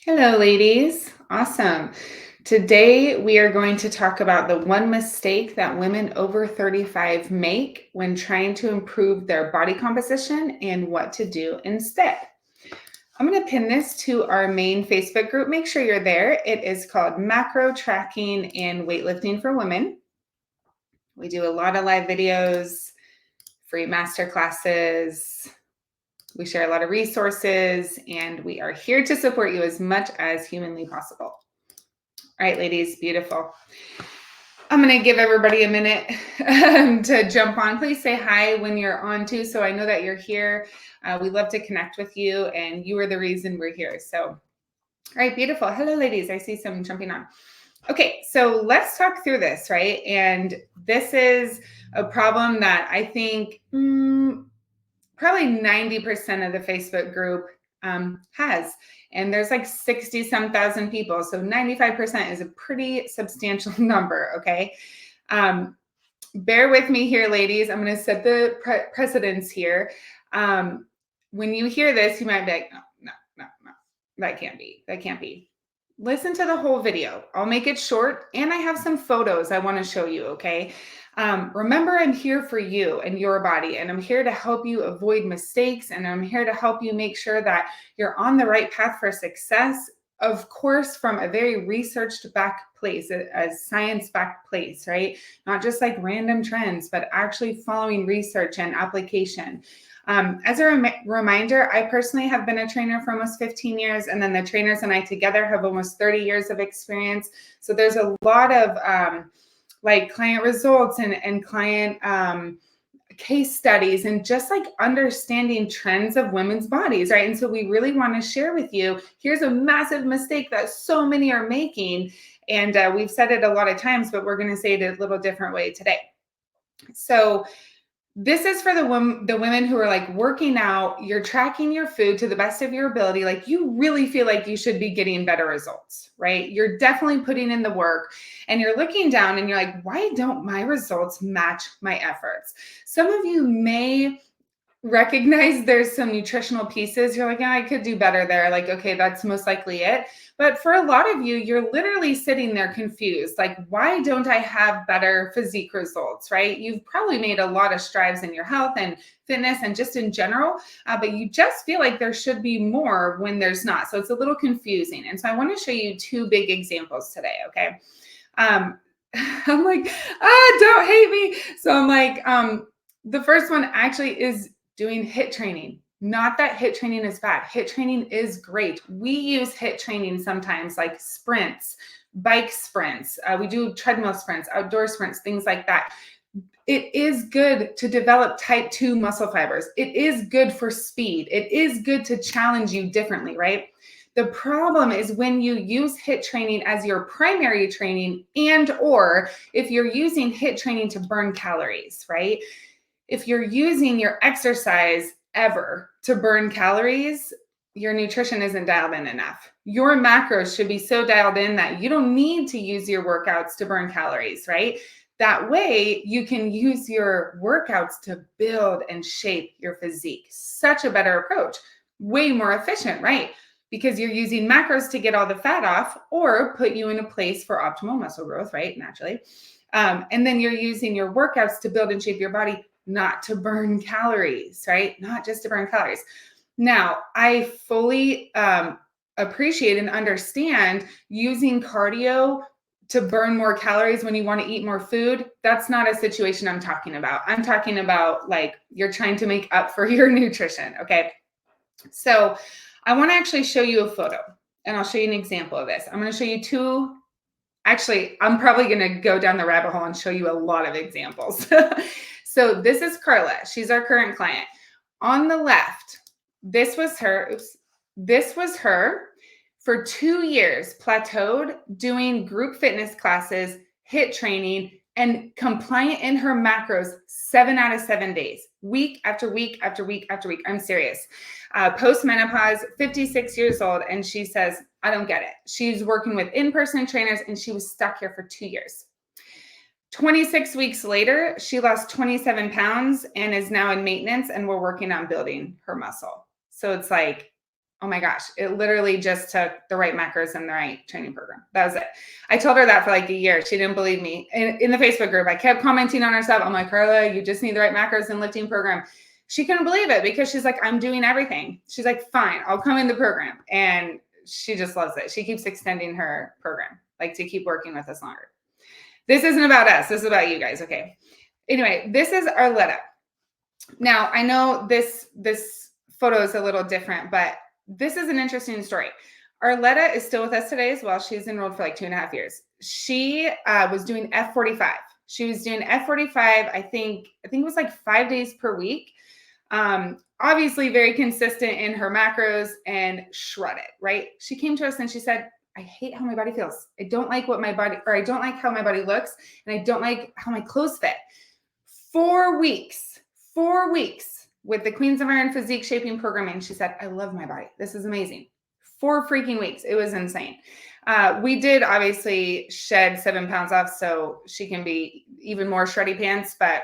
Hello, ladies. Awesome. Today, we are going to talk about the one mistake that women over 35 make when trying to improve their body composition and what to do instead. I'm going to pin this to our main Facebook group. Make sure you're there. It is called Macro Tracking and Weightlifting for Women. We do a lot of live videos, free master classes. We share a lot of resources, and we are here to support you as much as humanly possible. All right, ladies, beautiful. I'm going to give everybody a minute to jump on. Please say hi when you're on too, so I know that you're here. We love to connect with you, and you are the reason we're here. So, all right, beautiful. Hello, ladies. I see some jumping on. Okay, so let's talk through this, right? And this is a problem that I think probably 90% of the Facebook group has. And there's like 60 some thousand people. So 95% is a pretty substantial number, okay? Bear with me here, ladies. I'm going to set the precedence here. When you hear this, you might be like, no, that can't be. That can't be. Listen to the whole video. I'll make it short, and I have some photos I want to show you, okay? Remember, I'm here for you and your body, and I'm here to help you avoid mistakes, and I'm here to help you make sure that you're on the right path for success, of course, from a very researched back place, a science-backed place, right? Not just like random trends, but actually following research and application. As a reminder, I personally have been a trainer for almost 15 years, and then the trainers and I together have almost 30 years of experience. So there's a lot of like client results and client case studies and just like understanding trends of women's bodies, right? And so we really want to share with you, here's a massive mistake that so many are making. And we've said it a lot of times, but we're going to say it a little different way today. So this is for the women who are like working out, you're tracking your food to the best of your ability. Like you really feel like you should be getting better results, right? You're definitely putting in the work and you're looking down and you're like, why don't my results match my efforts? Some of you may recognize there's some nutritional pieces. You're like, yeah, I could do better there. Like, okay, that's most likely it. But for a lot of you, you're literally sitting there confused. Like, why don't I have better physique results, right? You've probably made a lot of strides in your health and fitness and just in general, but you just feel like there should be more when there's not. So it's a little confusing. And so I want to show you two big examples today, okay? I'm like, don't hate me. So I'm like, the first one actually is doing HIIT training. Not that HIIT training is bad. HIIT training is great. We use HIIT training sometimes like sprints, bike sprints. We do treadmill sprints, outdoor sprints, things like that. It is good to develop type 2 muscle fibers. It is good for speed. It is good to challenge you differently, right? The problem is when you use HIIT training as your primary training and or if you're using HIIT training to burn calories, right? If you're using your exercise ever to burn calories, your nutrition isn't dialed in enough. Your macros should be so dialed in that you don't need to use your workouts to burn calories, right? That way you can use your workouts to build and shape your physique. Such a better approach, way more efficient, right? Because you're using macros to get all the fat off or put you in a place for optimal muscle growth, right? Naturally. And then you're using your workouts to build and shape your body, not to burn calories, right? Not just to burn calories. Now, I fully appreciate and understand using cardio to burn more calories when you want to eat more food. That's not a situation I'm talking about. I'm talking about like you're trying to make up for your nutrition, okay? So I want to actually show you a photo and I'll show you an example of this. I'm going to show you two. Actually, I'm probably going to go down the rabbit hole and show you a lot of examples. So this is Carla. She's our current client. On the left, this was her. Oops. This was her for 2 years, plateaued, doing group fitness classes, HIIT training, and compliant in her macros 7 out of 7 days, week after week after week after week. I'm serious. Post-menopause, 56 years old, and she says, I don't get it. She's working with in-person trainers, and she was stuck here for 2 years. 26 weeks later, she lost 27 pounds and is now in maintenance, and we're working on building her muscle. So it's like, Oh my gosh, it literally just took the right macros and the right training program. That was it. I told her that for like a year. She didn't believe me. In the Facebook group, I kept commenting on her stuff. I'm like, Carla, you just need the right macros and lifting program. She couldn't believe it because she's like, I'm doing everything. She's like, fine, I'll come in the program. And she just loves it. She keeps extending her program, like to keep working with us longer. This isn't about us. This is about you guys. Okay. Anyway, this is Arletta. Now, I know this photo is a little different, but this is an interesting story. Arletta is still with us today as well. She's enrolled for like 2.5 years. She was doing F45. She was doing F45, I think it was like 5 days per week. Obviously very consistent in her macros and shredded, right? She came to us and she said, I hate how my body feels. I don't like what my body, or I don't like how my body looks, and I don't like how my clothes fit. 4 weeks with the Queens of Iron physique shaping programming. She said, I love my body. This is amazing. 4 freaking weeks. It was insane. We did obviously shed 7 pounds off so she can be even more shreddy pants, but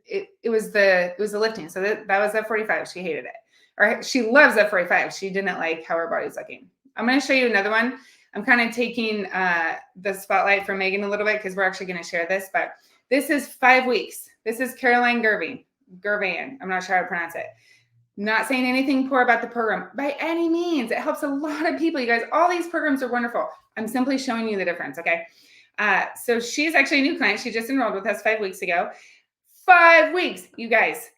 it was the lifting. So that was F45. She hated it. Or she loves F45. She didn't like how her body's looking. I'm going to show you another one. I'm kind of taking the spotlight from Megan a little bit because we're actually going to share this, but this is 5 weeks. This is Caroline Gervan. I'm not sure how to pronounce it. Not saying anything poor about the program by any means. It helps a lot of people. You guys, all these programs are wonderful. I'm simply showing you the difference, okay? So she's actually a new client. She just enrolled with us 5 weeks ago. 5 weeks, you guys.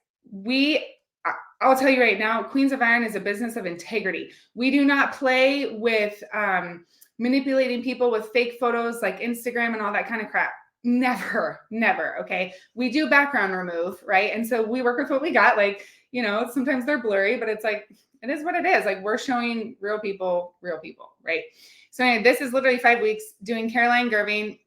I'll tell you right now, Queens of Iron is a business of integrity. We do not play with manipulating people with fake photos like Instagram and all that kind of crap. Never, okay? We do background remove, right? And so we work with what we got. Like, you know, sometimes they're blurry, but it's like, it is what it is. Like, we're showing real people, right? So anyway, this is literally 5 weeks doing Caroline Gerving.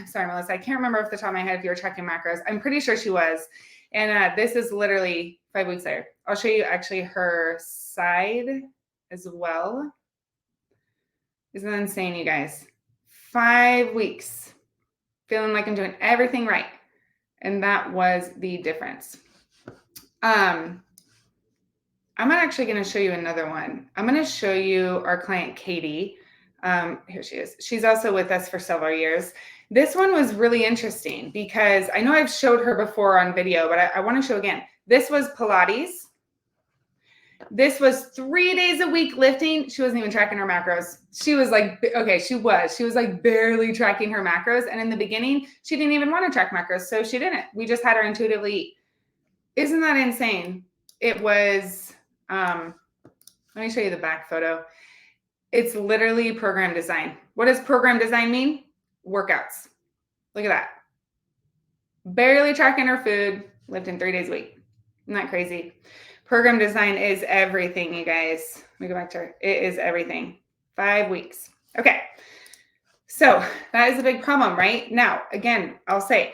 Sorry, Melissa, I can't remember off the top of my head if you were checking macros. I'm pretty sure she was. And this is literally 5 weeks later. I'll show you actually her side as well. Isn't that insane, you guys? 5 weeks. Feeling like I'm doing everything right. And that was the difference. I'm actually going to show you another one. I'm going to show you our client, Katie. Here she is. She's also with us for several years. This one was really interesting because I know I've showed her before on video, but I want to show again. This was Pilates. This was 3 days a week lifting. She wasn't even tracking her macros. She was like, okay, she was like barely tracking her macros. And in the beginning, she didn't even want to track macros. So she didn't. We just had her intuitively eat. Isn't that insane? It was, let me show you the back photo. It's literally program design. What does program design mean? Workouts. Look at that. Barely tracking her food, lifting 3 days a week. Isn't that crazy? Program design is everything, you guys. Let me go back to her. It is everything. 5 weeks. Okay. So that is a big problem, right? Now, again, I'll say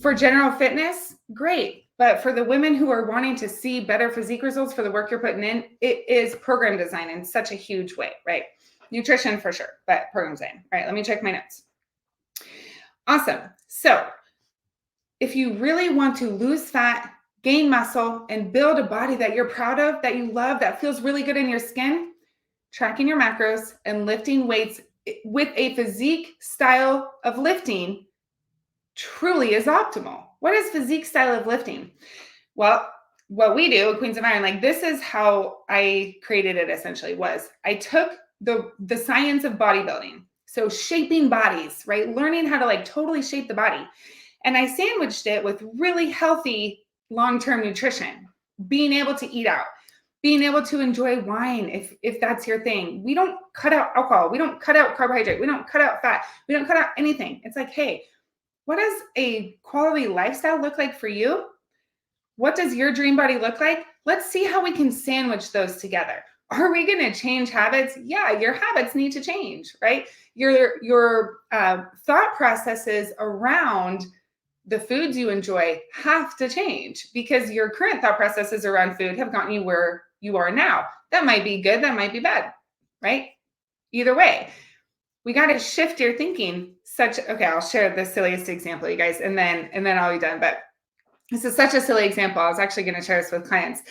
for general fitness, great. But for the women who are wanting to see better physique results for the work you're putting in, it is program design in such a huge way, right? Nutrition for sure, but program design. All right, let me check my notes. Awesome. So if you really want to lose fat, gain muscle, and build a body that you're proud of, that you love, that feels really good in your skin, tracking your macros and lifting weights with a physique style of lifting truly is optimal. What is physique style of lifting? Well, what we do at Queens of Iron, like this is how I created it essentially, was I took the science of bodybuilding. So shaping bodies, right? Learning how to like totally shape the body. And I sandwiched it with really healthy long-term nutrition, being able to eat out, being able to enjoy wine if that's your thing. We don't cut out alcohol. We don't cut out carbohydrate. We don't cut out fat. We don't cut out anything. It's like, hey, what does a quality lifestyle look like for you? What does your dream body look like? Let's see how we can sandwich those together. Are we going to change habits? Yeah, your habits need to change, right? Your thought processes around the foods you enjoy have to change because your current thought processes around food have gotten you where you are now. That might be good, that might be bad, right? Either way, we got to shift your thinking. Okay, I'll share the silliest example, you guys, and then I'll be done. But this is such a silly example. I was actually going to share this with clients.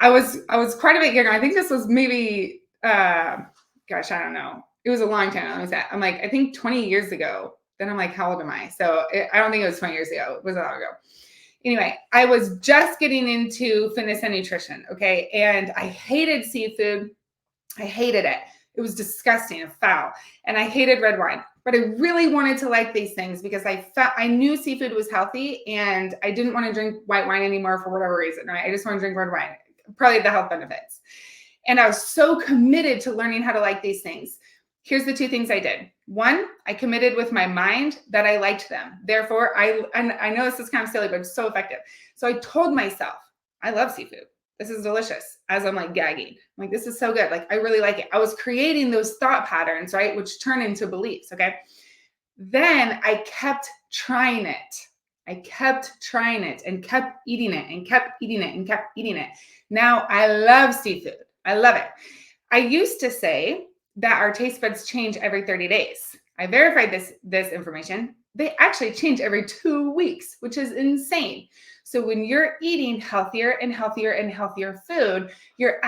I was quite a bit younger. I think this was maybe gosh, I don't know. It was a long time. I'm like, I think 20 years ago. Then I'm like, how old am I? So I don't think it was 20 years ago. It was a while ago. Anyway, I was just getting into fitness and nutrition. Okay. And I hated seafood. I hated it. It was disgusting and foul. And I hated red wine. But I really wanted to like these things because I knew seafood was healthy and I didn't want to drink white wine anymore for whatever reason, right? I just want to drink red wine, probably the health benefits. And I was so committed to learning how to like these things. Here's the two things I did. One, I committed with my mind that I liked them. Therefore, and I know this is kind of silly, but it's so effective. So I told myself, I love seafood. This is delicious, as I'm like gagging. I'm like, this is so good. Like, I really like it. I was creating those thought patterns, right? Which turn into beliefs. Okay. Then I kept trying it. I kept trying it and kept eating it and kept eating it and kept eating it. Now I love seafood. I love it. I used to say that our taste buds change every 30 days. I verified this information. They actually change every 2 weeks, which is insane. So when you're eating healthier and healthier and healthier food, you're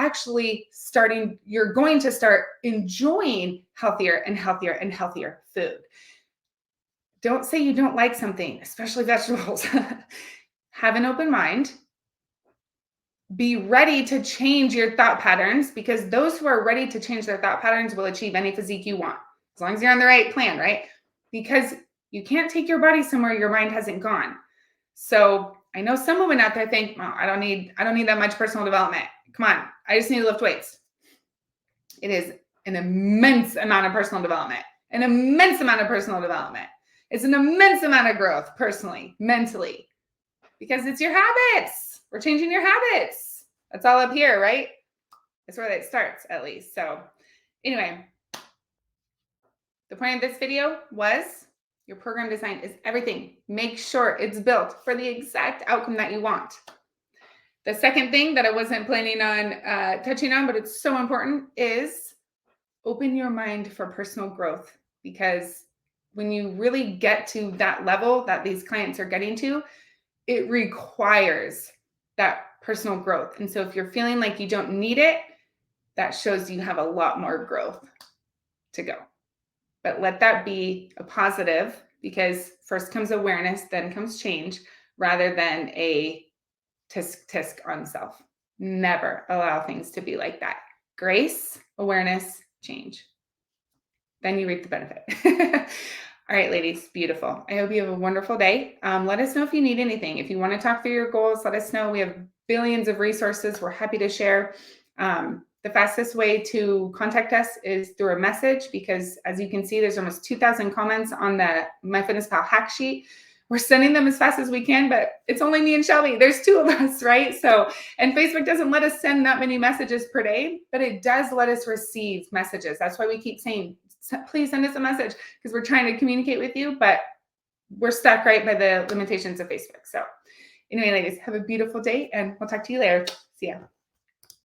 going to start enjoying healthier and healthier and healthier food. Don't say you don't like something, especially vegetables. Have an open mind. Be ready to change your thought patterns because those who are ready to change their thought patterns will achieve any physique you want, as long as you're on the right plan, right? Because you can't take your body somewhere your mind hasn't gone. So I know some women out there think, well, I don't need that much personal development. Come on, I just need to lift weights. It is an immense amount of personal development, an immense amount of personal development. It's an immense amount of growth personally, mentally, because it's your habits. We're changing your habits. That's all up here, right? That's where it starts, at least. So anyway, the point of this video was your program design is everything. Make sure it's built for the exact outcome that you want. The second thing that I wasn't planning on touching on, but it's so important, is open your mind for personal growth. Because when you really get to that level that these clients are getting to, it requires that personal growth. And so if you're feeling like you don't need it, that shows you have a lot more growth to go. But let that be a positive, because first comes awareness, then comes change, rather than a tisk on self. Never allow things to be like that. Grace, awareness, change. Then you reap the benefit. All right, ladies, beautiful. I hope you have a wonderful day. Let us know if you need anything. If you want to talk through your goals, let us know. We have billions of resources we're happy to share. The fastest way to contact us is through a message, because as you can see, there's almost 2,000 comments on the MyFitnessPal hack sheet. We're sending them as fast as we can, but it's only me and Shelby. There's two of us, right? So, and Facebook doesn't let us send that many messages per day, but it does let us receive messages. That's why we keep saying, please send us a message, because we're trying to communicate with you, but we're stuck right by the limitations of Facebook. So anyway, ladies, have a beautiful day and we'll talk to you later. See ya.